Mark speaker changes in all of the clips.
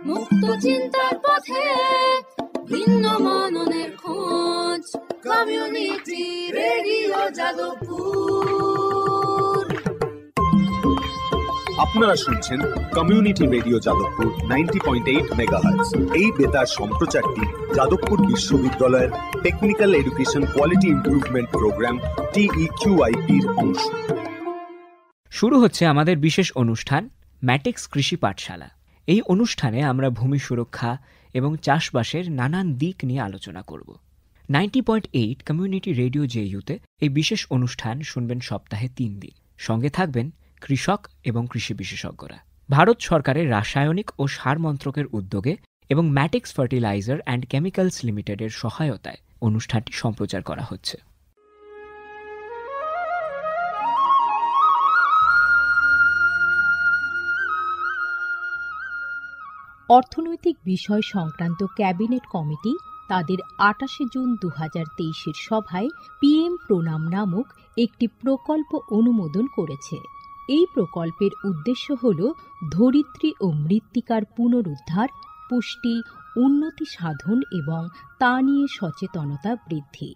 Speaker 1: মুক্ত চিন্তার পথে ভিন্ন মননের খোঁজ, কমিউনিটি রেডিও যাদবপুর।
Speaker 2: আপনারা শুনছেন কমিউনিটি রেডিও যাদবপুর 90.8 মেগাহার্টজ। এই বেতার সম্প্রচারটি যাদবপুর বিশ্ববিদ্যালয়ের technical education quality improvement programme TEQIP-র অংশ।
Speaker 3: শুরু হচ্ছে আমাদের বিশেষ অনুষ্ঠান ম্যাটিক্স কৃষি পাঠশালা। এই অনুষ্ঠানে আমরা ভূমি সুরক্ষা এবং চাষবাসের নানান দিক নিয়ে আলোচনা করব। 90.8 কমিউনিটি রেডিও জেইউতে এই বিশেষ অনুষ্ঠান শুনবেন সপ্তাহে 3 দিন। সঙ্গে থাকবেন কৃষক এবং কৃষি বিশেষজ্ঞরা। ভারত সরকারের রাসায়নিক ও সার মন্ত্রকের উদ্যোগে এবং ম্যাটিক্স ফার্টিলাইজার অ্যান্ড কেমিক্যালস লিমিটেডের সহায়তায় অনুষ্ঠানটি সম্প্রচার করা হচ্ছে।
Speaker 4: অর্থনৈতিক বিষয় সংক্রান্ত ক্যাবিনেট কমিটি তাদের 28 জুন 2023 সভায় পিএম প্রণাম নামক একটি প্রকল্প অনুমোদন করেছে। এই প্রকল্পের উদ্দেশ্য হল ধরিত্রী ও মৃত্তিকার পুনরুদ্ধার, পুষ্টি, উন্নতি সাধন এবং তা নিয়ে সচেতনতা বৃদ্ধি।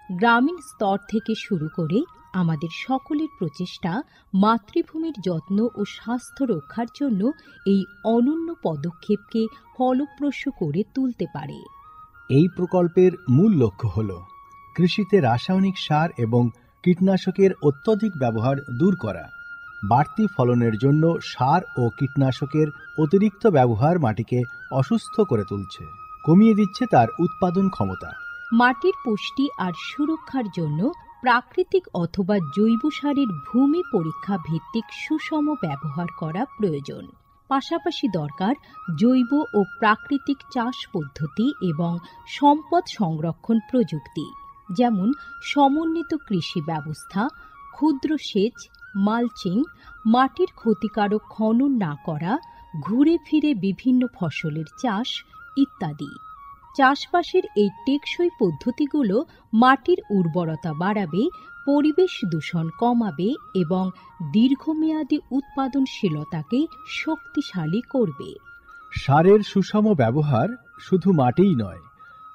Speaker 4: গ্রামীণ স্তর থেকে শুরু করে আমাদের সকলের প্রচেষ্টা মাতৃভূমির যত্ন ও স্বাস্থ্য রক্ষার জন্য এই অনন্য পদক্ষেপকে ফলপ্রসূ করে তুলতে পারে।
Speaker 5: এই প্রকল্পের মূল লক্ষ্য হল কৃষিতে রাসায়নিক সার এবং কীটনাশকের অত্যধিক ব্যবহার দূর করা। বাড়তি ফলনের জন্য সার ও কীটনাশকের অতিরিক্ত ব্যবহার মাটিকে অসুস্থ করে তুলছে, কমিয়ে দিচ্ছে তার উৎপাদন ক্ষমতা।
Speaker 4: মাটির পুষ্টি আর সুরক্ষার জন্য প্রাকৃতিক অথবা জৈব সারের ভূমি পরীক্ষা ভিত্তিক সুষম ব্যবহার করা প্রয়োজন। পাশাপাশি দরকার জৈব ও প্রাকৃতিক চাষ পদ্ধতি এবং সম্পদ সংরক্ষণ প্রযুক্তি, যেমন সমন্বিত কৃষি ব্যবস্থা, ক্ষুদ্র সেচ, মালচিং, মাটির ক্ষতিকারক খনন না করা, ঘুরে ফিরে বিভিন্ন ফসলের চাষ ইত্যাদি। চাষবাসের এই টেকসই পদ্ধতিগুলো মাটির উর্বরতা বাড়াবে, পরিবেশ দূষণ কমাবে এবং দীর্ঘমেয়াদী উৎপাদনশীলতাকে শক্তিশালী করবে।
Speaker 5: সারের সুষম ব্যবহার শুধু মাটিই নয়,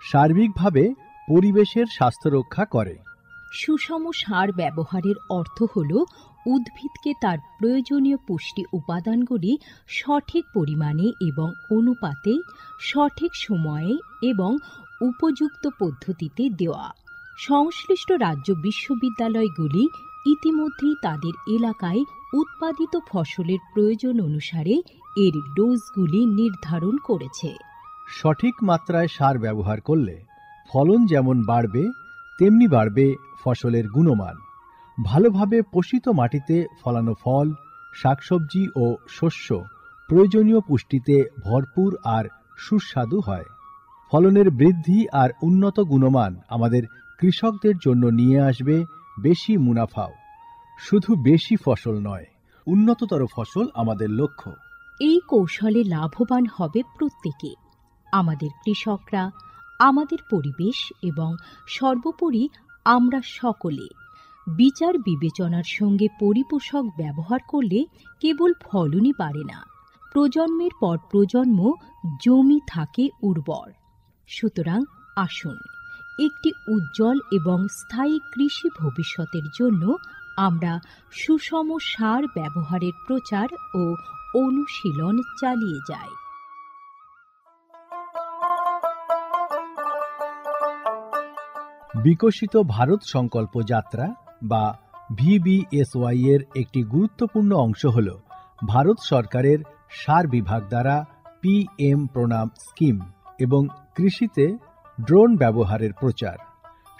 Speaker 5: সার্বিকভাবে পরিবেশের স্বাস্থ্য রক্ষা করে।
Speaker 4: সুষম সার ব্যবহারের অর্থ হল উদ্ভিদকে তার প্রয়োজনীয় পুষ্টি উপাদানগুলি সঠিক পরিমাণে এবং অনুপাতে, সঠিক সময়ে এবং উপযুক্ত পদ্ধতিতে দেওয়া। সংশ্লিষ্ট রাজ্য বিশ্ববিদ্যালয়গুলি ইতিমধ্যেই তাদের এলাকায় উৎপাদিত ফসলের প্রয়োজন অনুসারে এর ডোজগুলি নির্ধারণ করেছে।
Speaker 5: সঠিক মাত্রায় সার ব্যবহার করলে ফলন যেমন বাড়বে, তেমনি বাড়বে ফসলের গুণমান। ভালোভাবে পোষিত মাটিতে ফলানো ফল, শাকসবজি ও শস্য প্রয়োজনীয় পুষ্টিতে ভরপুর আর সুস্বাদু হয়। ফলনের বৃদ্ধি আর উন্নত গুণমান আমাদের কৃষকদের জন্য নিয়ে আসবে বেশি মুনাফাও। শুধু বেশি ফসল নয়, উন্নততর ফসল আমাদের লক্ষ্য।
Speaker 4: এই কৌশলে লাভবান হবে প্রত্যেকে, আমাদের কৃষকরা, আমাদের পরিবেশ এবং সর্বোপরি আমরা সকলে। বিচার বিবেচনার সঙ্গে পরিপোষক ব্যবহার করলে কেবল ফলনই বাড়ে না, প্রজন্মের পর প্রজন্ম জমি থাকে উর্বর। সুতরাং আসুন, একটি উজ্জ্বল এবং স্থায়ী কৃষি ভবিষ্যতের জন্য আমরা সুষম সার ব্যবহারের প্রচার ও অনুশীলন চালিয়ে যাই।
Speaker 5: বিকশিত ভারত সংকল্প যাত্রা বা VBSY এর একটি গুরুত্বপূর্ণ অংশ হল ভারত সরকারের সার বিভাগ দ্বারা PM প্রণাম স্কিম এবং কৃষিতে ড্রোন ব্যবহারের প্রচার।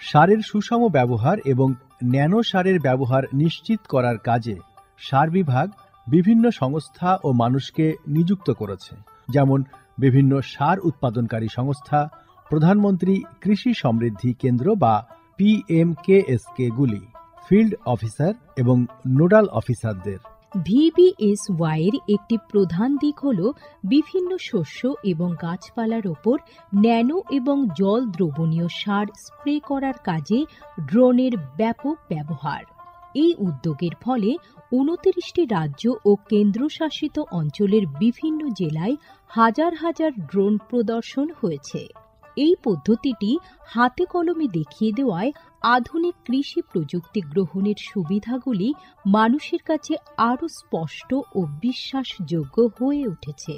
Speaker 5: সারের সুষম ব্যবহার এবং ন্যানো সারের ব্যবহার নিশ্চিত করার কাজে সার বিভাগ বিভিন্ন সংস্থা ও মানুষকে নিযুক্ত করেছে, যেমন বিভিন্ন সার উৎপাদনকারী সংস্থা, প্রধানমন্ত্রী কৃষি সমৃদ্ধি কেন্দ্র বা PMKSK গুলি, ফিল্ড অফিসার এবং নোডাল অফিসারদের।
Speaker 4: VBSY এর একটি প্রধান দিক হল বিভিন্ন শস্য এবং গাছপালার ওপর ন্যানো এবং জল দ্রবণীয় সার স্প্রে করার কাজে ড্রোনের ব্যাপক ব্যবহার। এই উদ্যোগের ফলে ২৯টি রাজ্য ও কেন্দ্রশাসিত অঞ্চলের বিভিন্ন জেলায় হাজার হাজার ড্রোন প্রদর্শন হয়েছে। এই পদ্ধতিটি হাতে কলমে দেখিয়ে দেওয়ায় আধুনিক কৃষি প্রযুক্তি গ্রহণের সুবিধাগুলি মানুষের কাছে আরও স্পষ্ট ও বিশ্বাসযোগ্য হয়ে উঠেছে।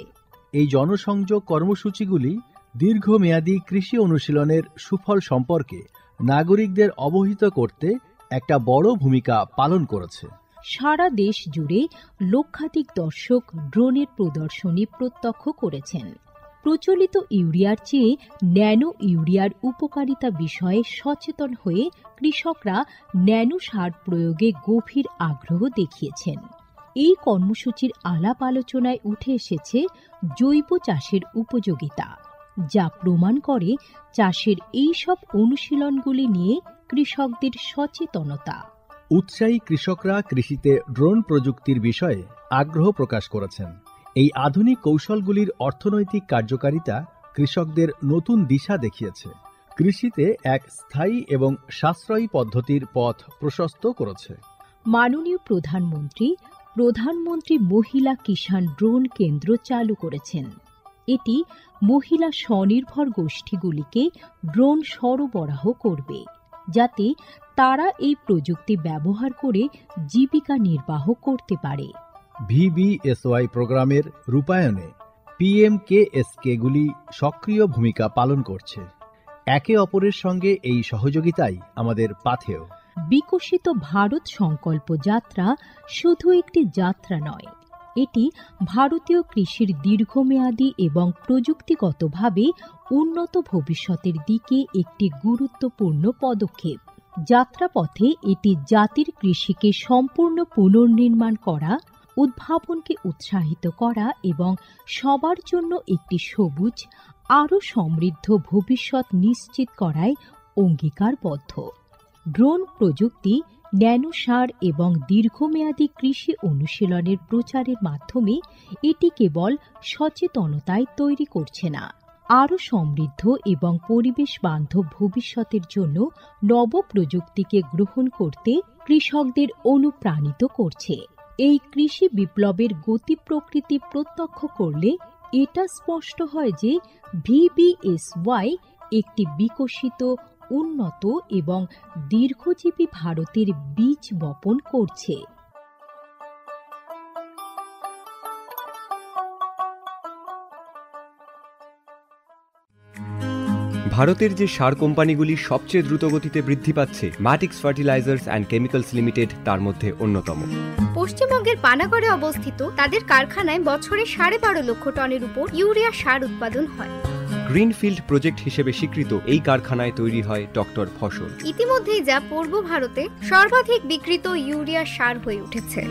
Speaker 5: এই জনসংযোগ কর্মসূচিগুলি দীর্ঘমেয়াদী কৃষি অনুশীলনের সুফল সম্পর্কে নাগরিকদের অবহিত করতে একটা বড় ভূমিকা পালন করেছে।
Speaker 4: সারা দেশ জুড়ে লক্ষাধিক দর্শক ড্রোনের প্রদর্শনী প্রত্যক্ষ করেছেন। প্রচলিত ইউরিয়ার চেয়ে ন্যানো ইউরিয়ার উপকারিতা বিষয়ে সচেতন হয়ে কৃষকরা ন্যানো সার প্রয়োগে গভীর আগ্রহ দেখিয়েছেন। এই কর্মসূচির আলাপ আলোচনায় উঠে এসেছে জৈব চাষের উপযোগিতা, যা প্রমাণ করে চাষের এই সব অনুশীলনগুলি নিয়ে কৃষকদের সচেতনতা।
Speaker 5: উৎসাহী কৃষকরা কৃষিতে ড্রোন প্রযুক্তির বিষয়ে আগ্রহ প্রকাশ করেছেন। এই আধুনিক কৌশলগুলির অর্থনৈতিক কার্যকারিতা কৃষকদের নতুন দিশা দেখিয়েছে, কৃষিতে এক স্থায়ী এবং সাশ্রয়ী পদ্ধতির পথ প্রশস্ত করেছে।
Speaker 4: মাননীয় প্রধানমন্ত্রী মহিলা কিষাণ ড্রোন কেন্দ্র চালু করেছেন। এটি মহিলা স্বনির্ভর গোষ্ঠীগুলিকে ড্রোন সরবরাহ করবে, যাতে তারা এই প্রযুক্তি ব্যবহার করে জীবিকা নির্বাহ করতে পারে।
Speaker 5: ভিবিএসওয়াই প্রোগ্রামের রূপায়ণে পিএমকেএসকেগুলি সক্রিয় ভূমিকা পালন করছে। একে অপরের সঙ্গে এই সহযোগিতাই আমাদের পাথেয়।
Speaker 4: বিকশিত ভারত সংকল্প যাত্রা শুধু একটি যাত্রা নয়, এটি ভারতীয় কৃষির দীর্ঘমেয়াদী এবং প্রযুক্তিগতভাবে উন্নত ভবিষ্যতের দিকে একটি গুরুত্বপূর্ণ পদক্ষেপ। যাত্রাপথে এটি জাতির কৃষিকে সম্পূর্ণ পুনর্নির্মাণ করা, উদ্ভাবনকে উৎসাহিত করা এবং সবার জন্য একটি সবুজ, আরও সমৃদ্ধ ভবিষ্যৎ নিশ্চিত করায় অঙ্গীকারবদ্ধ। ড্রোন প্রযুক্তি, ন্যানো সার এবং দীর্ঘমেয়াদী কৃষি অনুশীলনের প্রচারের মাধ্যমে এটি কেবল সচেতনতায় তৈরি করছে না, আরও সমৃদ্ধ এবং পরিবেশ বান্ধব ভবিষ্যতের জন্য নব প্রযুক্তিকে গ্রহণ করতে কৃষকদের অনুপ্রাণিত করছে। এই কৃষি বিপ্লবের গতি প্রকৃতি প্রত্যক্ষ করলে এটা স্পষ্ট হয় যে ভিবিএসওয়াই একটি বিকশিত, উন্নত এবং দীর্ঘজীবী ভারতের বীজ বপন করছে।
Speaker 6: ভারতের যে সার কোম্পানিগুলি সবচেয়ে দ্রুত গতিতে বৃদ্ধি পাচ্ছে, ম্যাটিক্স ফার্টিলাইজার্স অ্যান্ড কেমিক্যালস লিমিটেড তার মধ্যে অন্যতম।
Speaker 7: পশ্চিমবঙ্গের পানাগড়ে অবস্থিত তাদের কারখানায় বছরে 12.5 লক্ষ টনের উপর ইউরিয়া সার উৎপাদন হয়।
Speaker 6: গ্রিনফিল্ড প্রজেক্ট হিসেবে স্বীকৃত এই কারখানায় তৈরি হয় ডক্টর ফসল।
Speaker 7: ইতিমধ্যেই যা পূর্ব ভারতে সর্বাধিক বিক্রিত ইউরিয়া সার হয়ে উঠেছে।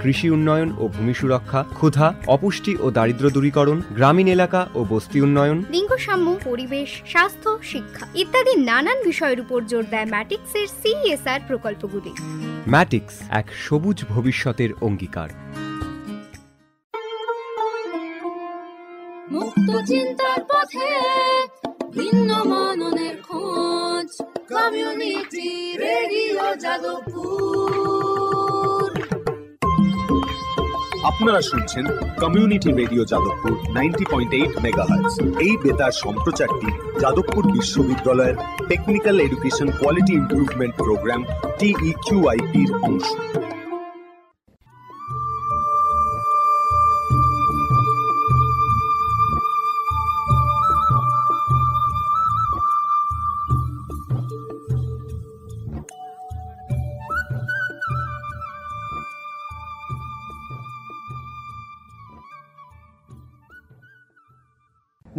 Speaker 6: কৃষি উন্নয়ন ও ভূমি সুরক্ষা, ক্ষুধা, অপুষ্টি ও দারিদ্র্য দূরীকরণ, গ্রামীণ এলাকা ও বস্তি উন্নয়ন,
Speaker 7: লিঙ্গ সাম্য, পরিবেশ, স্বাস্থ্য, শিক্ষা ইত্যাদি নানান বিষয়ের উপর জোর দেয় ম্যাটিক্সের CSR প্রকল্পগুলি।
Speaker 6: ম্যাটিক্স এক সবুজ ভবিষ্যতের অঙ্গীকার।
Speaker 1: মুক্ত চিন্তার পথে ভিন্ন মননের খোঁজ, কমিউনিটি রেডিও যাদবপুর।
Speaker 2: আপনারা শুনছেন কমিউনিটি রেডিও যাদবপুর 90.8 মেগাহার্টজ। এই বেতার সম্প্রচারটি যাদবপুর বিশ্ববিদ্যালয়ের technical education quality improvement programme TEQIP-র অংশ।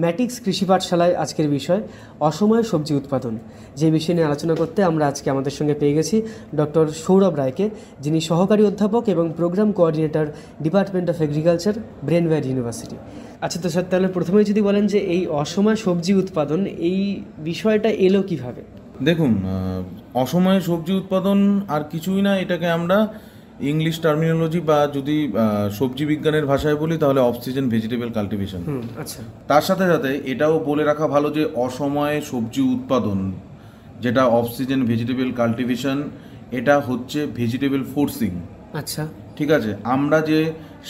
Speaker 8: ম্যাটিক্স কৃষি পাঠশালায় আজকের বিষয় অসময়ে সবজি উৎপাদন। যে বিষয় নিয়ে আলোচনা করতে আমরা আজকে আমাদের সঙ্গে পেয়ে গেছি ডক্টর সৌরভ রায়কে, যিনি সহকারী অধ্যাপক এবং programme coordinator, department of agriculture, Brainware university. আচ্ছা, তো স্যার তাহলে প্রথমে যদি বলেন যে এই অসময়ে সবজি উৎপাদন, এই বিষয়টা এলো কিভাবে?
Speaker 9: দেখুন, অসময়ে সবজি উৎপাদন আর কিছুই না, এটাকে আমরা ইংলিশ টার্মিনোলজি বা যদি সবজি বিজ্ঞানের ভাষায় বলি তাহলে অফ সিজন ভেজিটেবল কাল্টিভেশন।
Speaker 8: আচ্ছা,
Speaker 9: তার সাথে সাথে এটাও বলে রাখা ভালো যে অসময়ে সবজি উৎপাদন, যেটা অফ সিজন ভেজিটেবল কাল্টিভেশন, এটা হচ্ছে ভেজিটেবল ফোর্সিং।
Speaker 8: আচ্ছা,
Speaker 9: ঠিক আছে, আমরা যে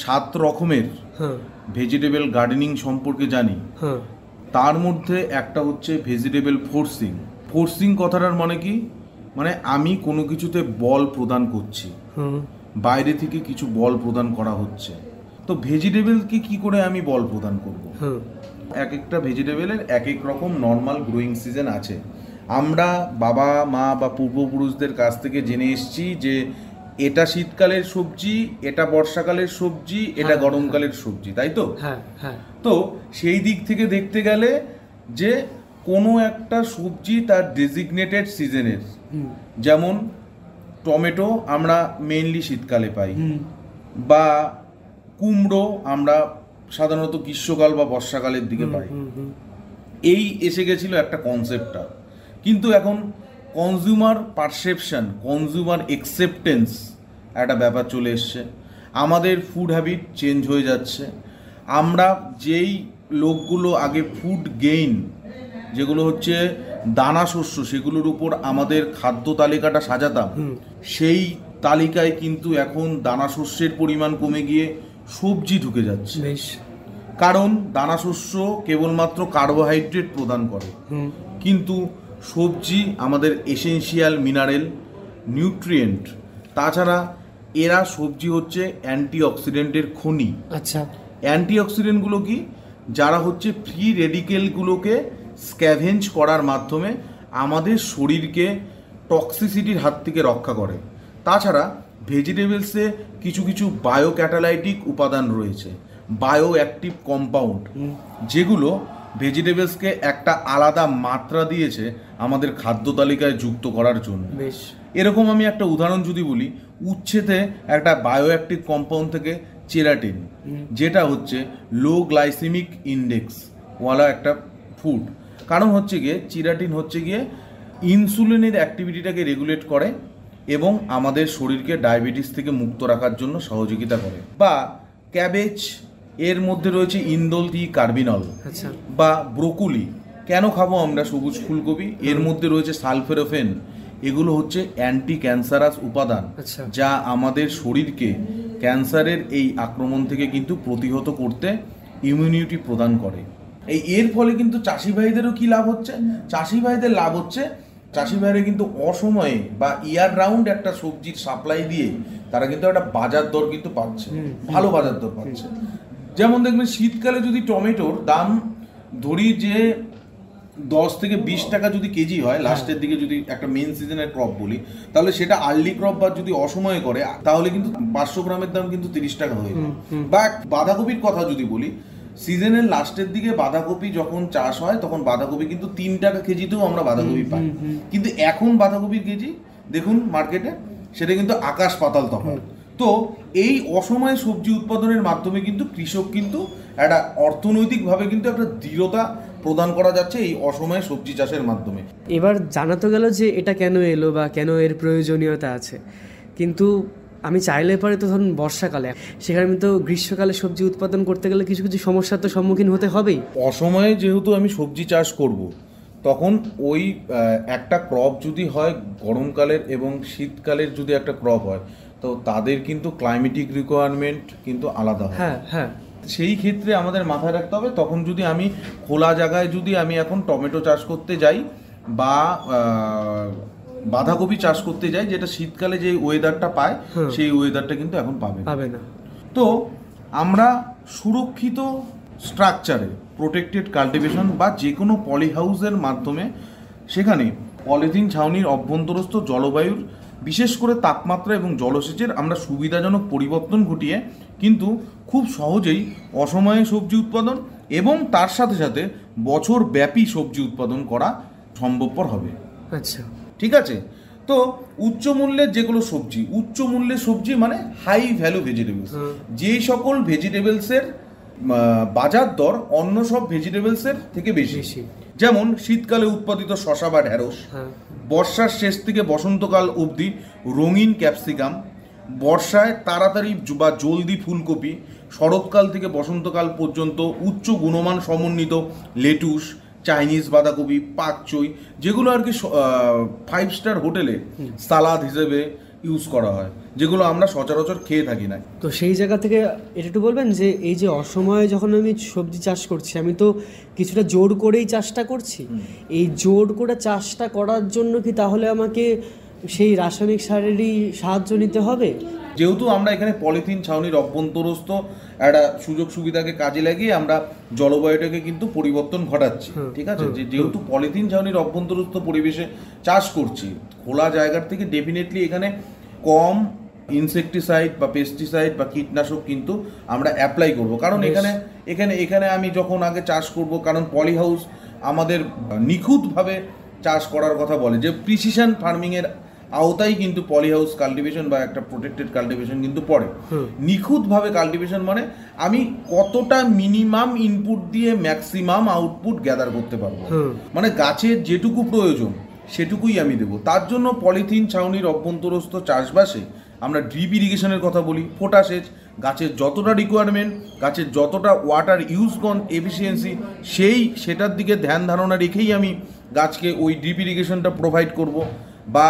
Speaker 9: 7 রকমের
Speaker 8: হ্যাঁ
Speaker 9: ভেজিটেবল গার্ডেনিং সম্পর্কে জানি,
Speaker 8: হ্যাঁ,
Speaker 9: তার মধ্যে একটা হচ্ছে ভেজিটেবল ফোর্সিং। ফোর্সিং কথাটার মানে কি, মানে আমি কোনো কিছুতে বল প্রদান করছি,
Speaker 8: হুম,
Speaker 9: বাইরে থেকে কিছু বল প্রদান করা হচ্ছে। তো ভেজিটেবলকে কি করে আমি বল প্রদান করব?
Speaker 8: হুম,
Speaker 9: এক একটা ভেজিটেবলের এক এক রকম নর্মাল গ্রোয়িং সিজন আছে। আমরা বাবা মা বা পূর্বপুরুষদের কাছ থেকে জেনে এসেছি যে এটা শীতকালের সবজি, এটা বর্ষাকালের সবজি, এটা
Speaker 8: হ্যাঁ,
Speaker 9: গরমকালের সবজি, তাই তো?
Speaker 8: হ্যাঁ হ্যাঁ,
Speaker 9: তো সেই দিক থেকে দেখতে গেলে যে কোনো একটা সবজি তার ডেজিগনেটেড সিজনের,
Speaker 8: হুম,
Speaker 9: যেমন টমেটো আমরা মেইনলি শীতকালে পাই,
Speaker 8: হুম,
Speaker 9: বা কুমড়ো আমরা সাধারণত গ্রীষ্মকাল বা বর্ষাকালের দিকে পাই।
Speaker 8: হুম, হুম,
Speaker 9: এই এসে গেছিল একটা কনসেপ্টটা, কিন্তু এখন কনজিউমার পারসেপশন, কনজিউমার অ্যাকসেপ্টেন্স একটা ব্যাপার চলে এসছে। আমাদের ফুড হ্যাবিট চেঞ্জ হয়ে যাচ্ছে। আমরা যেই লোকগুলো আগে ফুড গেইন, যেগুলো হচ্ছে দানা শস্য, সেগুলোর উপর আমাদের খাদ্য তালিকাটা সাজাতাম, সেই তালিকায় কিন্তু এখন দানা শস্যের পরিমাণ কমে গিয়ে সবজি ঢুকে যাচ্ছে।
Speaker 8: বেশ,
Speaker 9: কারণ দানা শস্য কেবলমাত্র কার্বোহাইড্রেট প্রদান করে,
Speaker 8: হুম,
Speaker 9: কিন্তু সবজি আমাদের এসেনশিয়াল মিনারেল, নিউট্রিয়েন্ট, তাছাড়া এরা সবজি হচ্ছে অ্যান্টিঅক্সিডেন্টের খনি।
Speaker 8: আচ্ছা,
Speaker 9: অ্যান্টিঅক্সিডেন্টগুলো কি, যারা হচ্ছে ফ্রি রেডিকেলগুলোকে স্ক্যাভেঞ্জ করার মাধ্যমে আমাদের শরীরকে টক্সিসিটির হাত থেকে রক্ষা করে। তাছাড়া ভেজিটেবলসে কিছু কিছু বায়োক্যাটালাইটিক উপাদান রয়েছে, বায়ো অ্যাক্টিভ কম্পাউন্ড, যেগুলো ভেজিটেবলসকে একটা আলাদা মাত্রা দিয়েছে আমাদের খাদ্য তালিকায় যুক্ত করার জন্য।
Speaker 8: বেশ,
Speaker 9: এরকম আমি একটা উদাহরণ যদি বলি, উচ্ছেতে একটা বায়ো অ্যাক্টিভ কম্পাউন্ড থেকে চেরাটিন, যেটা হচ্ছে লো গ্লাইসেমিক ইন্ডেক্স ওয়ালা একটা ফুড। কারণ হচ্ছে গিয়ে চিরাটিন হচ্ছে গিয়ে ইনসুলিনের অ্যাক্টিভিটিটাকে রেগুলেট করে এবং আমাদের শরীরকে ডায়াবেটিস থেকে মুক্ত রাখার জন্য সহযোগিতা করে। বা ক্যাবেজ, এর মধ্যে রয়েছে ইন্দোল কার্বিনল।
Speaker 8: আচ্ছা,
Speaker 9: বা ব্রোকলি, কেন খাবো আমরা সবুজ ফুলকপি, এর মধ্যে রয়েছে সালফেরোফেন। এগুলো হচ্ছে অ্যান্টি ক্যান্সারাস উপাদান,
Speaker 8: আচ্ছা,
Speaker 9: যা আমাদের শরীরকে ক্যান্সারের এই আক্রমণ থেকে কিন্তু প্রতিহত করতে ইমিউনিটি প্রদান করে। এর ফলে কিন্তু চাষি ভাইদেরও কি লাভ হচ্ছে? চাষি ভাইদের লাভ হচ্ছে, চাষি ভাইরা কিন্তু অসময়ে বা ইয়ার রাউন্ড একটা সবজির সাপ্লাই দিয়ে তারা কিন্তু একটা বাজার দর কিন্তু পাচ্ছে, ভালো বাজার দর পাচ্ছে। যেমন দেখবেন শীতকালে যদি টমেটোর দাম ধরি যে 10 থেকে 20 টাকা যদি কেজি হয়, লাস্টের দিকে যদি একটা মেন সিজনের ক্রপ বলি, তাহলে সেটা আর্লি ক্রপ বা যদি অসময়ে করে, তাহলে কিন্তু 500 গ্রামের দাম কিন্তু 30 টাকা হয়ে যায়। বা বাঁধাকপির কথা যদি বলি, সিজনের লাস্টের দিকে বাঁধাকপি যখন চাষ হয়, তখন বাঁধাকপি কিন্তু 3 টাকা কেজিতেও আমরা বাঁধাকপি পাই। কিন্তু এখন বাঁধাকপির কেজি দেখুন মার্কেটে, সেটা কিন্তু আকাশ পাতাল তফাৎ। তো এই অসময়ে সবজি উৎপাদনের মাধ্যমে কিন্তু কৃষক কিন্তু একটা অর্থনৈতিকভাবে কিন্তু একটা দৃঢ়তা প্রদান করা যাচ্ছে এই অসময়ে সবজি চাষের মাধ্যমে।
Speaker 8: এবার জানাতে গেল যে এটা কেন এলো বা কেন এর প্রয়োজনীয়তা আছে, কিন্তু আমি চাইলে পরে তো ধরুন বর্ষাকালে, সেখানে আমি তো গ্রীষ্মকালে সবজি উৎপাদন করতে গেলে কিছু কিছু সমস্যার তো সম্মুখীন হতে হবেই।
Speaker 9: অসময়ে যেহেতু আমি সবজি চাষ করব, তখন ওই একটা ক্রপ যদি হয় গরমকালের এবং শীতকালের যদি একটা ক্রপ হয়, তো তাদের কিন্তু ক্লাইমেটিক রিকোয়ারমেন্ট কিন্তু আলাদা হয়।
Speaker 8: হ্যাঁ হ্যাঁ,
Speaker 9: সেই ক্ষেত্রে আমাদের মাথায় রাখতে হবে, তখন যদি আমি খোলা জায়গায় যদি আমি এখন টমেটো চাষ করতে যাই বা বাঁধাকপি চাষ করতে যাই, যেটা শীতকালে যে ওয়েদারটা পায় সেই ওয়েদারটা কিন্তু এখন পাবে না। তো আমরা সুরক্ষিত স্ট্রাকচারে প্রোটেক্টেড কাল্টিভেশন বা যে কোনো পলি হাউসের মাধ্যমে সেখানে পলিথিন ছাউনির অভ্যন্তরস্থ জলবায়ুর বিশেষ করে তাপমাত্রা এবং জলসেচের আমরা সুবিধাজনক পরিবর্তন ঘটিয়ে কিন্তু খুব সহজেই অসময়ে সবজি উৎপাদন এবং তার সাথে সাথে বছর ব্যাপী সবজি উৎপাদন করা সম্ভবপর হবে।
Speaker 8: আচ্ছা,
Speaker 9: ঠিক আছে। তো উচ্চ মূল্যের যেগুলো সবজি, উচ্চ মূল্যের সবজি মানে হাই ভ্যালু ভেজিটেবলস, যেই সকল ভেজিটেবলসের বাজার দর অন্য সব ভেজিটেবলসের থেকে বেশি। যেমন শীতকালে উৎপাদিত শসা বা ঢ্যাঁড়স, বর্ষার শেষ থেকে বসন্তকাল অবধি রঙিন ক্যাপসিকাম, বর্ষায় তাড়াতাড়ি বা জলদি ফুলকপি, শরৎকাল থেকে বসন্তকাল পর্যন্ত উচ্চ গুণমান সমন্বিত লেটুস, চাইনিজ বাঁধাকপি, পাক চই, যেগুলো আর কি 5 স্টার হোটেলে সালাদ হিসেবে ইউজ করা হয়, যেগুলো আমরা সচরাচর খেয়ে থাকি না।
Speaker 8: তো সেই জায়গা থেকে এটা একটু বলবেন যে এই যে অসময়ে যখন আমি সবজি চাষ করছি, আমি তো কিছুটা জোর করেই চাষটা করছি, এই জোর করে চাষটা করার জন্য কি তাহলে আমাকে সেই রাসায়নিক সারেরই সাহায্য নিতে হবে?
Speaker 9: যেহেতু আমরা এখানে পলিথিন ছাউনির অভ্যন্তরস্থ একটা সুযোগ সুবিধাকে কাজে লাগিয়ে আমরা জলবায়ুটাকে কিন্তু পরিবর্তন ঘটাচ্ছি, ঠিক আছে? যেহেতু পলিথিন ছাউনির অভ্যন্তরস্থ পরিবেশে চাষ করছি, খোলা জায়গার থেকে ডেফিনেটলি এখানে কম ইনসেকটিসাইড বা পেস্টিসাইড বা কীটনাশক কিন্তু আমরা অ্যাপ্লাই করব। কারণ এখানে আমি যখন আগে চাষ করব, কারণ পলি হাউস আমাদের নিখুঁতভাবে চাষ করার কথা বলে, যে প্রিসিশন ফার্মিংয়ের আওতায় কিন্তু পলি হাউস কাল্টিভেশন বা একটা প্রোটেক্টেড কাল্টিভেশন কিন্তু পড়ে। নিখুঁতভাবে কাল্টিভেশন মানে আমি কতটা মিনিমাম ইনপুট দিয়ে ম্যাক্সিমাম আউটপুট গ্যাদার করতে পারবো, মানে গাছের যেটুকু প্রয়োজন সেটুকুই আমি দেবো। তার জন্য পলিথিন ছাউনির অভ্যন্তরস্থ চাষবাসে আমরা ড্রিপ ইরিগেশনের কথা বলি, ফোঁটা সেচ, গাছের যতটা রিকোয়ারমেন্ট, গাছের যতটা ওয়াটার ইউজ এফিসিয়েন্সি, সেটার দিকে ধ্যান ধারণা রেখেই আমি গাছকে ওই ড্রিপ ইরিগেশনটা প্রোভাইড করব। বা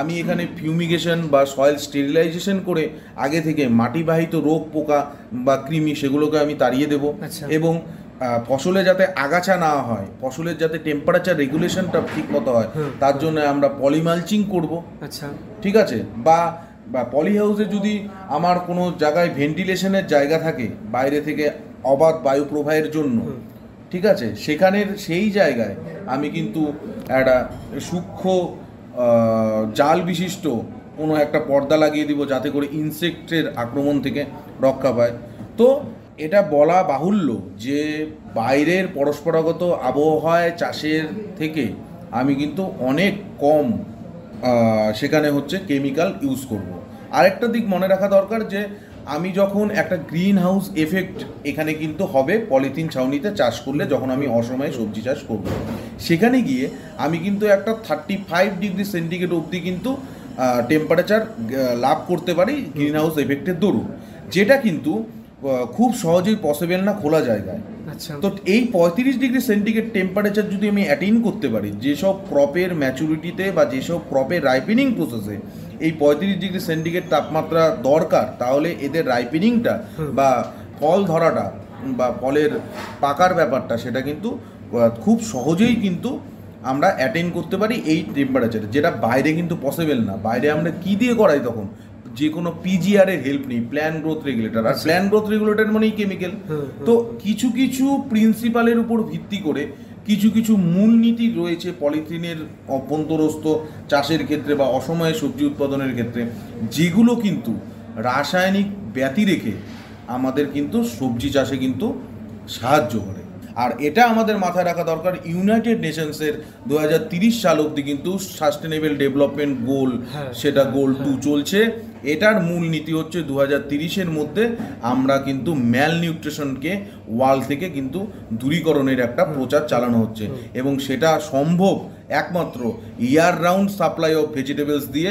Speaker 9: আমি এখানে ফিউমিগেশন বা সয়েল স্টেরিলাইজেশন করে আগে থেকে মাটিবাহিত রোগ পোকা বা কৃমি সেগুলোকে আমি তাড়িয়ে দেব। এবং ফসলে যাতে আগাছা না হয়, ফসলের যাতে টেম্পারেচার রেগুলেশনটা ঠিক মতো হয়, তার জন্য আমরা পলিমালচিং করব। ঠিক আছে? বা পলি হাউসে যদি আমার কোনো জায়গায় ভেন্টিলেশনের জায়গা থাকে বাইরে থেকে অবাধ বায়ু প্রবাহের জন্য, ঠিক আছে, সেই জায়গায় আমি কিন্তু একটা সূক্ষ্ম জাল বিশিষ্ট কোনো একটা পর্দা লাগিয়ে দিব, যাতে করে ইনসেক্টের আক্রমণ থেকে রক্ষা পায়। তো এটা বলা বাহুল্য যে বাইরের পরস্পরাগত আবহাওয়ায় চাষের থেকে আমি কিন্তু অনেক কম সেখানে হচ্ছে কেমিক্যাল ইউজ করব। আরেকটা দিক মনে রাখা দরকার যে আমি যখন একটা গ্রিন হাউস এফেক্ট এখানে কিন্তু হবে পলিথিন ছাউনিতে চাষ করলে, যখন আমি অসময়ে সবজি চাষ করব, সেখানে গিয়ে আমি কিন্তু একটা 35 ডিগ্রি সেন্টিগ্রেড অবধি কিন্তু টেম্পারেচার লাভ করতে পারি গ্রিন হাউস এফেক্টের দরুন, যেটা কিন্তু খুব সহজেই পসিবল না খোলা জায়গায়। তো এই 35 ডিগ্রি সেন্টিগ্রেড টেম্পারেচার যদি আমি অ্যাটেইন করতে পারি, যেসব ক্রপের ম্যাচুরিটিতে বা যেসব ক্রপের রাইপেনিং প্রসেসে এই 35 ডিগ্রি সেন্টিগ্রেড তাপমাত্রা দরকার, তাহলে এদের রাইপেনিংটা বা ফল ধরাটা বা ফলের পাকার ব্যাপারটা সেটা কিন্তু খুব সহজেই কিন্তু আমরা অ্যাটেইন করতে পারি এই টেম্পারেচারে, যেটা বাইরে কিন্তু পসিবল না। বাইরে আমরা কি দিয়ে করাই তখন? যে কোনো পিজিআর এর হেল্প নেই, প্ল্যান গ্রোথ রেগুলেটর, আর প্ল্যান গ্রোথ রেগুলেটর মানেই কেমিক্যাল। তো কিছু কিছু প্রিন্সিপালের উপর ভিত্তি করে কিছু কিছু মূলনীতি রয়েছে পলিথিনের অভ্যন্তরস্থ চাষের ক্ষেত্রে বা অসময়ে সবজি উৎপাদনের ক্ষেত্রে, যেগুলো কিন্তু রাসায়নিক ব্যতি রেখে আমাদের কিন্তু সবজি চাষে কিন্তু সাহায্য করে। আর এটা আমাদের মাথায় রাখা দরকার, ইউনাইটেড নেশনসের 2030 সাল অবধি কিন্তু সাস্টেনেবল ডেভেলপমেন্ট গোল, সেটা গোল 2 চলছে। এটার মূল নীতি হচ্ছে 2030-এর মধ্যে আমরা কিন্তু ম্যাল নিউট্রিশনকে ওয়ার্ল্ড থেকে কিন্তু দূরীকরণের একটা প্রচার চালানো হচ্ছে, এবং সেটা সম্ভব একমাত্র year round supply of vegetables দিয়ে,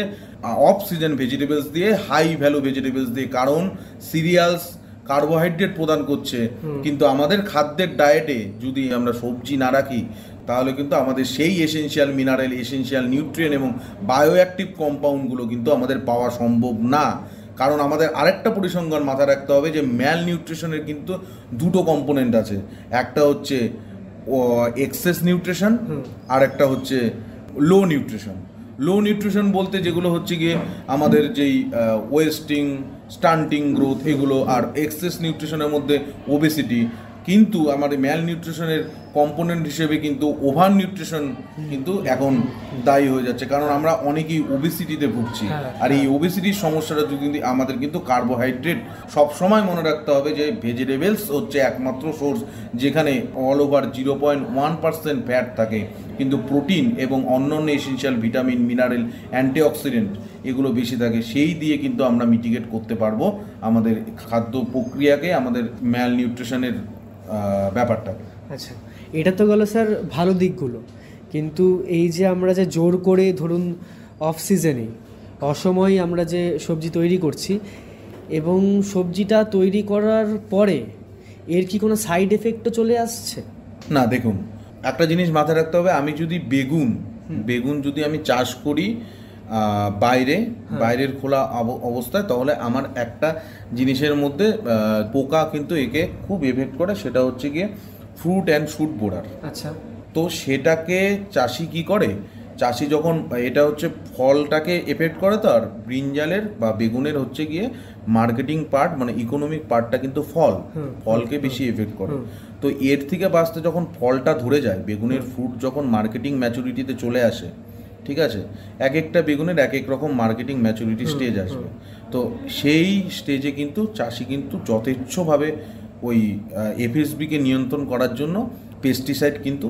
Speaker 9: অফ সিজন ভেজিটেবলস দিয়ে, হাই ভ্যালু ভেজিটেবলস দিয়ে। কারণ সিরিয়ালস কার্বোহাইড্রেট প্রদান করছে, কিন্তু আমাদের খাদ্যের ডায়েটে যদি আমরা সবজি না রাখি, তাহলে কিন্তু আমাদের সেই এসেনশিয়াল মিনারেল, এসেনশিয়াল নিউট্রিয়েন্ট এবং বায়োঅ্যাক্টিভ কম্পাউন্ডগুলো কিন্তু আমাদের পাওয়া সম্ভব না। কারণ আমাদের আরেকটা পরিসংখ্যান মাথায় রাখতে হবে যে ম্যাল নিউট্রিশনের কিন্তু দুটো কম্পোনেন্ট আছে, একটা হচ্ছে এক্সেস নিউট্রিশন আর একটা হচ্ছে লো নিউট্রিশন। লো নিউট্রিশন বলতে যেগুলো হচ্ছে গিয়ে আমাদের যেই ওয়েস্টিং, স্টান্টিং গ্রোথ এগুলো, আর এক্সেস নিউট্রিশনের মধ্যে ওবেসিটি। কিন্তু আমাদের ম্যাল নিউট্রিশনের কম্পোনেন্ট হিসেবে কিন্তু ওভার নিউট্রিশন কিন্তু এখন দায়ী হয়ে যাচ্ছে, কারণ আমরা অনেকেই ওবেসিটিতে ভুগছি। আর এই ওবেসিটির সমস্যাটা যদি আমাদের কিন্তু কার্বোহাইড্রেট সবসময় মনে রাখতে হবে যে ভেজিটেবলস হচ্ছে একমাত্র সোর্স যেখানে অল ওভার 0.1% ফ্যাট থাকে, কিন্তু প্রোটিন এবং অন্যান্য এসেনশিয়াল ভিটামিন, মিনারেল, অ্যান্টিঅক্সিডেন্ট এগুলো বেশি থাকে। সেই দিয়ে কিন্তু আমরা মিটিগেট করতে পারবো আমাদের খাদ্য প্রক্রিয়াকে, আমাদের ম্যাল নিউট্রিশনের ব্যাপারটাকে।
Speaker 8: আচ্ছা, এটা তো গেল স্যার ভালো দিকগুলো, কিন্তু এই যে আমরা যে জোর করে ধরুন অফ সিজনে অসময়ে আমরা যে সবজি তৈরি করছি, এবং সবজিটা তৈরি করার পরে এর কি কোনো সাইড এফেক্টও চলে আসছে?
Speaker 9: না, দেখুন, একটা জিনিস মাথায় রাখতে হবে, আমি যদি বেগুন যদি আমি চাষ করি বাইরের খোলা অবস্থায়, তাহলে আমার একটা জিনিসের মধ্যে পোকা কিন্তু একে খুব এফেক্ট করে, সেটা হচ্ছে গিয়ে ফ্রুট অ্যান্ড শুট বোরার।
Speaker 8: আচ্ছা,
Speaker 9: তো সেটাকে চাষি কি করে, চাষি যখন এটা হচ্ছে ফলটাকে এফেক্ট করে, তো আর ব্রিঞ্জালের বা বেগুনের হচ্ছে গিয়ে মার্কেটিং পার্ট মানে ইকোনমিক পার্টটা কিন্তু ফলকে বেশি এফেক্ট করে। তো এর থেকে বাঁচতে যখন ফলটা ধরে যায়, বেগুনের ফ্রুট যখন মার্কেটিং ম্যাচুরিটিতে চলে আসে, ঠিক আছে, এক একটা বেগুনের এক এক রকম মার্কেটিং ম্যাচুরিটি স্টেজ আসবে। তো সেই স্টেজে কিন্তু চাষি কিন্তু যথেচ্ছভাবে ওই এফএসবিকে নিয়ন্ত্রণ করার জন্য পেস্টিসাইড কিন্তু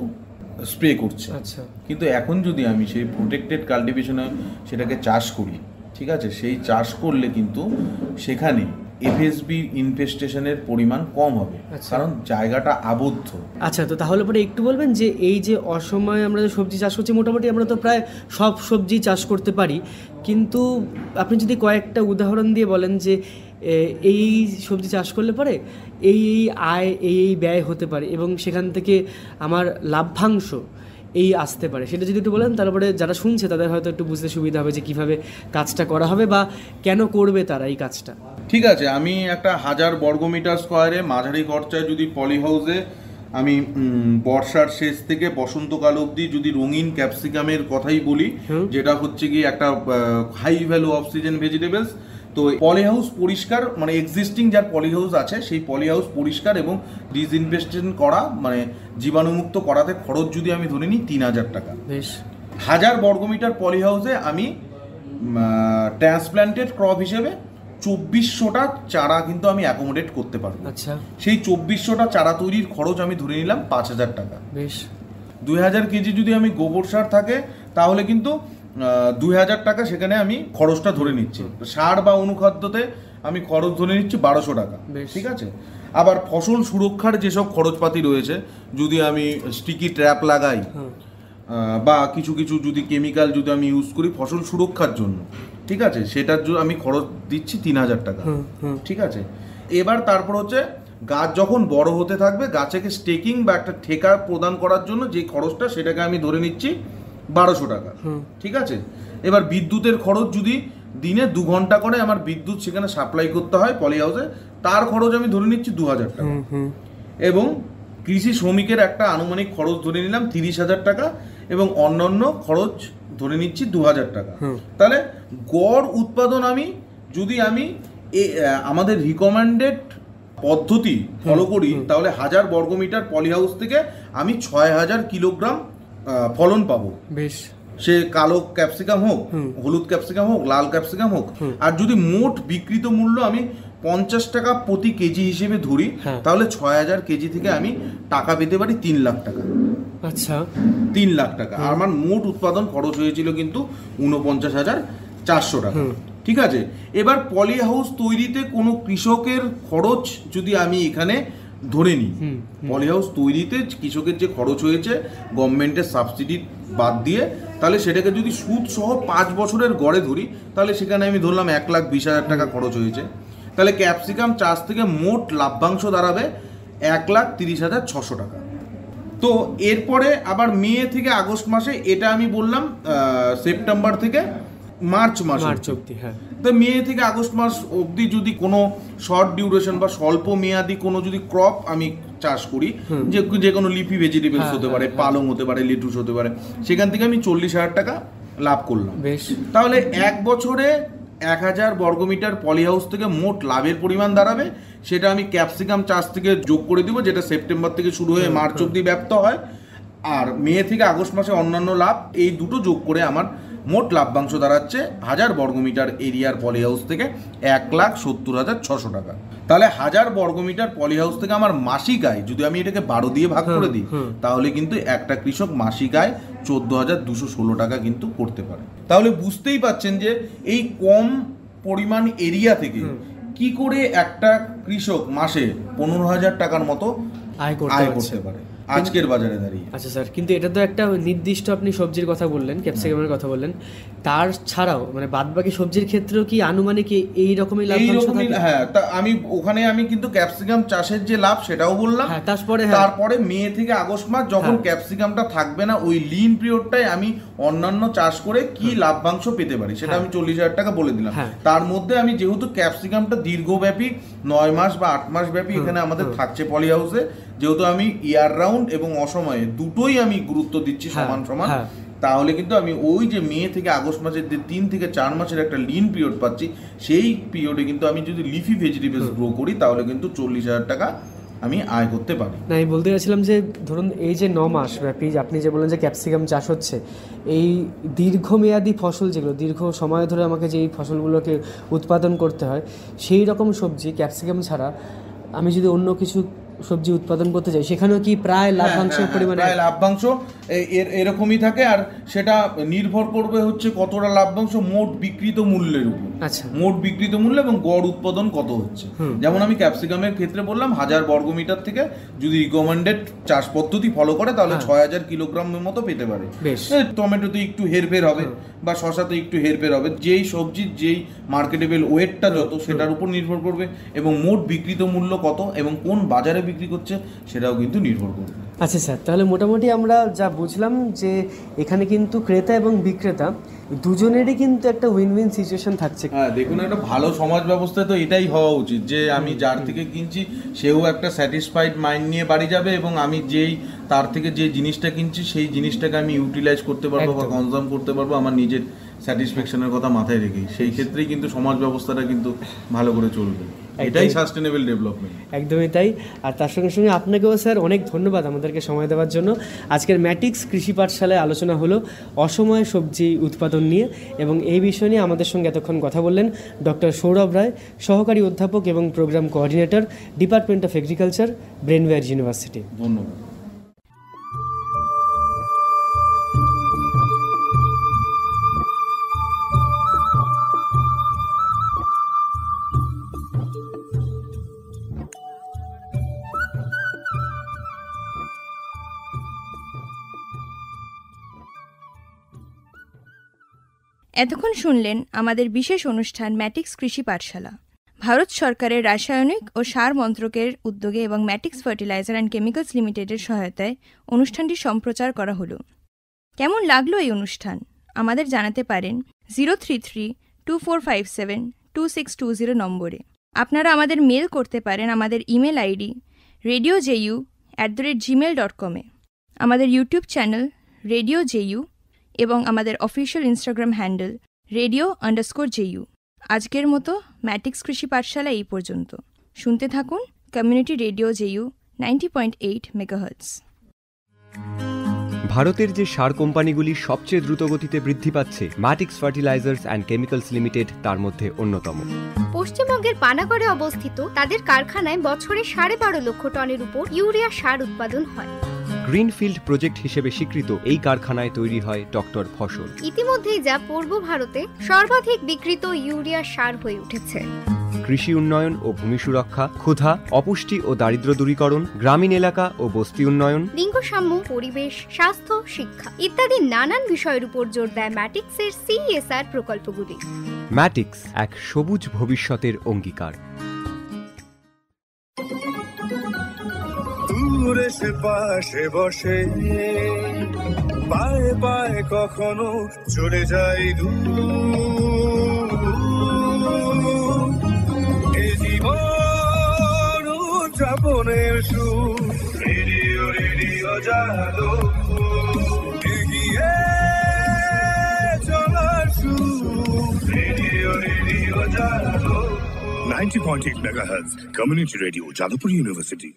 Speaker 9: স্প্রে করছে।
Speaker 8: আচ্ছা,
Speaker 9: কিন্তু এখন যদি আমি সেই প্রোটেক্টেড কাল্টিভেশনে সেটাকে চাষ করি, ঠিক আছে, সেই চাষ করলে কিন্তু সেখানে এফএসবি ইনফেস্টেশনের পরিমাণ কম হবে, কারণ জায়গাটা আবদ্ধ।
Speaker 8: আচ্ছা, তো তাহলে পরে একটু বলবেন যে এই যে অসময়ে আমরা যে সবজি চাষ করছি, মোটামুটি আমরা তো প্রায় সব সবজি চাষ করতে পারি, কিন্তু আপনি যদি কয়েকটা উদাহরণ দিয়ে বলেন যে এই সবজি চাষ করলে পরে এই আয় এই ব্যয় হতে পারে এবং সেখান থেকে আমার লাভ্যাংশ এই আসতে পারে, সেটা যদি একটু বলেন, তারপরে যারা শুনছে তাদের হয়তো একটু বুঝতে সুবিধা হবে যে কিভাবে কাজটা করা হবে বা কেন করবে তারা এই কাজটা।
Speaker 9: ঠিক আছে, আমি একটা 1000 বর্গমিটার স্কোয়ারে মাঝারি খরচায় যদি পলি হাউসে আমি বর্ষার শেষ থেকে বসন্তকাল অবধি যদি রঙিন ক্যাপসিকামের কথাই বলি, যেটা হচ্ছে কি একটা high value of season vegetables, তো পলি হাউস পরিষ্কার মানে এক্সিস্টিং যার পলি হাউস আছে সেই পলি হাউস পরিষ্কার এবং ডিসইনফেস্টেশন করা মানে জীবাণুমুক্ত করাতে খরচ যদি আমি ধরে নিই 3000 টাকা।
Speaker 8: বেশ,
Speaker 9: 1000 বর্গমিটার পলি হাউসে আমি ট্রান্সপ্ল্যান্টেড ক্রপ হিসেবে 2400টা চারা কিন্তু আমি অ্যাকোমোডেট করতে পারবো।
Speaker 8: আচ্ছা,
Speaker 9: সেই 2400টা চারা তৈরির খরচ আমি ধরে নিলাম 5000 টাকা।
Speaker 8: বেশ,
Speaker 9: 2000 কেজি যদি আমি গোবর সার থাকে তাহলে কিন্তু 2000 টাকা সেখানে আমি খরচটা ধরে নিচ্ছি। সার বা অনুখাদ্যতে আমি খরচ ধরে নিচ্ছি 1200 টাকা। ঠিক আছে, আবার ফসল সুরক্ষার যেসব খরচপাতি রয়েছে, যদি আমি স্টিকি ট্র্যাপ লাগাই বা কিছু কিছু যদি কেমিক্যাল যদি আমি ইউজ করি ফসল সুরক্ষার জন্য, ঠিক আছে, সেটার জন্য আমি খরচ দিচ্ছি 3000 টাকা। ঠিক আছে, এবার তারপর হচ্ছে গাছ যখন বড় হতে থাকবে, গাছেকে স্টেকিং বা একটা ঠেকা প্রদান করার জন্য যে খরচটা সেটাকে আমি ধরে নিচ্ছি 1200 টাকা। ঠিক আছে, এবার বিদ্যুতের খরচ যদি দিনে 2 ঘন্টা করে আমার বিদ্যুৎ সেখানে সাপ্লাই করতে হয় পলি হাউসে, তার খরচ আমি ধরে নিচ্ছি 2000 টাকা। এবং কৃষি শ্রমিকের একটা আনুমানিক খরচ ধরে নিলাম 30,000 টাকা এবং অন্যান্য খরচ ধরে নিচ্ছি 2000 টাকা। তাহলে গড় উৎপাদন আমি যদি আমি আমাদের রিকমেন্ডেড পদ্ধতি ফলো করি তাহলে 1000 বর্গমিটার পলি হাউস থেকে আমি 6000 কিলোগ্রাম ফলন পাবো। বেশ, সে কালো ক্যাপসিকাম হোক, হলুদ ক্যাপসিকাম হোক, লাল ক্যাপসিকাম হোক। আর যদি মোট বিক্রিত মূল্য আমি 50 টাকা প্রতি কেজি হিসেবে ধরি, তাহলে 6000 কেজি থেকে আমি টাকা পেতে পারি 3 লাখ টাকা।
Speaker 8: আচ্ছা,
Speaker 9: 3 লাখ টাকা। আর আমার মোট উৎপাদন খরচ হয়েছিল কিন্তু 49,400 টাকা। ঠিক আছে, এবার পলি হাউস তৈরিতে কোনো কৃষকের খরচ যদি আমি এখানে ধরে নিই, পলি হাউস তৈরিতে কৃষকের যে খরচ হয়েছে গভর্নমেন্টের সাবসিডি বাদ দিয়ে, তাহলে সেটাকে যদি সুদ সহ 5 বছরের গড়ে ধরি, তাহলে সেখানে আমি ধরলাম 1,20,000 টাকা খরচ হয়েছে। তাহলে ক্যাপসিকাম চাষ থেকে মোট লাভ্যাংশ দাঁড়াবে 1,30,600 টাকা। তো এরপরে আবার মে থেকে আগস্ট মাসে, এটা আমি বললাম সেপ্টেম্বর থেকে মার্চ অবধি। তো মে থেকে আগস্ট মাস অবধি যদি কোনো শর্ট ডিউরেশন বা স্বল্প মেয়াদি কোনো যদি ক্রপ আমি চাষ করি, যে কোনো লিফি ভেজিটেবলস হতে পারে, পালং হতে পারে, লেটুস হতে পারে, সেখান থেকে আমি 40,000 টাকা লাভ করলাম। বেশ, তাহলে 1 বছরে 1000 বর্গমিটার পলি হাউস থেকে মোট লাভের পরিমাণ দাঁড়াবে, সেটা আমি ক্যাপসিকাম চাষ থেকে যোগ করে দিব, যেটা সেপ্টেম্বর থেকে শুরু হয়ে মার্চ অবধি ব্যাপ্ত হয়। আর মে থেকে আগস্ট মাসে অন্যান্য লাভ, এই দুটো যোগ করে আমার মোট লাভ্যাংশ দাঁড়াচ্ছে 1000 বর্গমিটার এরিয়ার পলি হাউস থেকে 1,70,600 টাকা। তাহলে 1000 বর্গমিটার পলি হাউস থেকে আমার মাসিক আয়, যদি আমি এটাকে 12 দিয়ে ভাগ করে দিই, তাহলে কিন্তু একটা কৃষক মাসিক আয় 14,216 টাকা কিন্তু করতে পারে। তাহলে বুঝতেই পাচ্ছেন যে এই কম পরিমাণ এরিয়া থেকে কি করে একটা কৃষক মাসে 15,000 টাকার মতো আয় করতে পারে। আজকের বাজারে দাঁড়িয়ে।
Speaker 8: আচ্ছা স্যার, কিন্তু এটা তো একটা নির্দিষ্ট আপনি সবজির কথা বললেন, ক্যাপসিকামের কথা বললেন, তার ছাড়াও মানে বাদবাকি সবজির ক্ষেত্রেও কি আনুমানিক এই রকমই লাভবান থাকে?
Speaker 9: হ্যাঁ, তা আমি কিন্তু ক্যাপসিকাম চাষের যে লাভ সেটাও বললাম। তারপরে মে থেকে আগস্ট মাস যখন ক্যাপসিকামটা থাকবে না, ওই লিন পিরিয়ডটাই আমি অন্যান্য চাষ করে কি লাভবাংশ পেতে পারি সেটা আমি 40,000 টাকা বলে দিলাম। তার মধ্যে আমি যেহেতু ক্যাপসিকামটা দীর্ঘব্যাপী 9 মাস বা 8 মাস ব্যাপী এখানে আমাদের থাকছে পলি হাউসে, যেহেতু আমি ইয়ার রাউন্ড এবং অসময়ে দুটোই আমি গুরুত্ব দিচ্ছি সমান সমান, তাহলে কিন্তু আমি ওই যে মে থেকে আগস্ট মাসের যে 3 থেকে 4 মাসের একটা লিন পিরিয়ড পাচ্ছি, সেই পিরিয়ডে কিন্তু আমি যদি লিফি ভেজিটেবলস গ্রো করি তাহলে কিন্তু 40,000 টাকা আমি আয় করতে পারি।
Speaker 8: না, আমি বলতে চাইছিলাম যে ধরুন এই যে 9 মাস ব্যাপী আপনি যে বললেন যে ক্যাপসিকাম চাষ হচ্ছে, এই দীর্ঘমেয়াদী ফসল যেগুলো দীর্ঘ সময় ধরে আমাকে যে এই ফসলগুলোকে উৎপাদন করতে হয়, সেই রকম সবজি ক্যাপসিকাম ছাড়া আমি যদি অন্য কিছু সবজি উৎপাদন করতে চাই সেখানেও কি প্রায় লাভবাংশের পরিমাণে
Speaker 9: লাভবাংশ এরকমই থাকে, আর সেটা নির্ভর করবে হচ্ছে কতটা লাভবাংশ মোট বিক্রিত মূল্যের উপর।
Speaker 8: আচ্ছা,
Speaker 9: মোট বিক্রিত মূল্য এবং গড় উৎপাদন কত হচ্ছে। যেমন আমি ক্যাপসিকামের ক্ষেত্রে বললাম 1000 বর্গমিটার থেকে যদি রিকমেন্ডেড চাষ পদ্ধতি ফলো করে তাহলে 6000 কিলোগ্রামের মতো পেতে পারে। টমেটোতে একটু হেরফের হবে বা শশাতে একটু হেরফের হবে, যেই সবজির যেই মার্কেটেবল ওয়েটটা যত সেটার উপর নির্ভর করবে, এবং মোট বিক্রিত মূল্য কত এবং কোন বাজারে বিক্রি করছে সেটাও কিন্তু নির্ভর করবে।
Speaker 8: আচ্ছা স্যার, তাহলে মোটামুটি আমরা যা বুঝলাম যে এখানে কিন্তু ক্রেতা এবং বিক্রেতা দুজনেরই কিন্তু একটা উইন উইন সিচুয়েশন থাকছে।
Speaker 9: হ্যাঁ, দেখুন একটা ভালো সমাজ ব্যবস্থায় তো এটাই হওয়া উচিত যে আমি যার থেকে কিনছি সেও একটা স্যাটিসফাইড মাইন্ড নিয়ে বাড়ি যাবে, এবং আমি যেই তার থেকে যে জিনিসটা কিনছি সেই জিনিসটাকে আমি ইউটিলাইজ করতে পারবো বা কনজাম করতে পারবো আমার নিজের স্যাটিসফ্যাকশনের কথা মাথায় রেখে। সেই ক্ষেত্রেই কিন্তু সমাজ ব্যবস্থাটা কিন্তু ভালো করে চলবে, এটাই সাস্টেনেবল ডেভেলপমেন্ট।
Speaker 8: একদমই তাই। আর তার সঙ্গে সঙ্গে আপনাকেও স্যার অনেক ধন্যবাদ আমাদেরকে সময় দেওয়ার জন্য। আজকের ম্যাটিক্স কৃষি পাঠশালায় আলোচনা হলো অসময়ে সবজি উৎপাদন নিয়ে, এবং এই বিষয় নিয়ে আমাদের সঙ্গে এতক্ষণ কথা বললেন ডক্টর সৌরভ রায়, সহকারী অধ্যাপক এবং programme coordinator, department of agriculture, Brainware university.
Speaker 9: ধন্যবাদ।
Speaker 10: এতক্ষণ শুনলেন আমাদের বিশেষ অনুষ্ঠান ম্যাটিক্স কৃষি পাঠশালা। ভারত সরকারের রাসায়নিক ও সার মন্ত্রকের উদ্যোগে এবং ম্যাটিক্স ফার্টিলাইজার অ্যান্ড কেমিক্যালস লিমিটেডের সহায়তায় অনুষ্ঠানটি সম্প্রচার করা হলো। কেমন লাগলো এই অনুষ্ঠান আমাদের জানাতে পারেন 033-2457-2620 নম্বরে। আপনারা আমাদের মেল করতে পারেন আমাদের ইমেল আইডি radioju@gmail.com-এ, আমাদের ইউটিউব চ্যানেল রেডিও জেইউ এবং আমাদের অফিসিয়াল ইনস্টাগ্রাম হ্যান্ডেল radio_ju। আজকের মতো ম্যাটিক্স কৃষি পাঠশালা এই পর্যন্ত। শুনতে থাকুন কমিউনিটি রেডিও জেইউ 90.8 মেগাহার্টজ।
Speaker 6: ভারতের যে সার কোম্পানিগুলি সবচেয়ে দ্রুত গতিতে বৃদ্ধি পাচ্ছে, ম্যাটিক্স ফার্টিলাইজার্স অ্যান্ড কেমিক্যালস লিমিটেড তার মধ্যে অন্যতম।
Speaker 7: পশ্চিমবঙ্গের পানাগড়ে অবস্থিত তাদের কারখানায় বছরে 12.5 লক্ষ টনের উপর ইউরিয়া সার উৎপাদন হয়।
Speaker 6: গ্রিনফিল্ড প্রজেক্ট হিসেবে স্বীকৃত এই কারখানায় তৈরি হয় ডক্টর ফসল।
Speaker 7: ইতিমধ্যেই যা পূর্ব ভারতে সর্বাধিক বিক্রিত ইউরিয়া সার হয়ে উঠেছে।
Speaker 6: কৃষি উন্নয়ন ও ভূমি সুরক্ষা, ক্ষুধা, অপুষ্টি ও দারিদ্র্য দূরীকরণ, গ্রামীণ এলাকা ও বস্তি উন্নয়ন,
Speaker 7: লিঙ্গ সাম্য, পরিবেশ, স্বাস্থ্য, শিক্ষা ইত্যাদি নানান বিষয়ের উপর জোর দেয় ম্যাটিক্সের CSR প্রকল্পগুলি।
Speaker 6: ম্যাটিক্স এক সবুজ ভবিষ্যতের অঙ্গীকার।
Speaker 11: দূরে সে পাশে বসে পায়ে পায়ে কখনো চলে যায় দূর, এ জীবন উদযাপনের সুর, রেডিও রেডিও যাদবপুর, এগিয়ে চলার সুর, radio radio Jadavpur. 90.8 megahertz, Community Radio, Jadavpur University.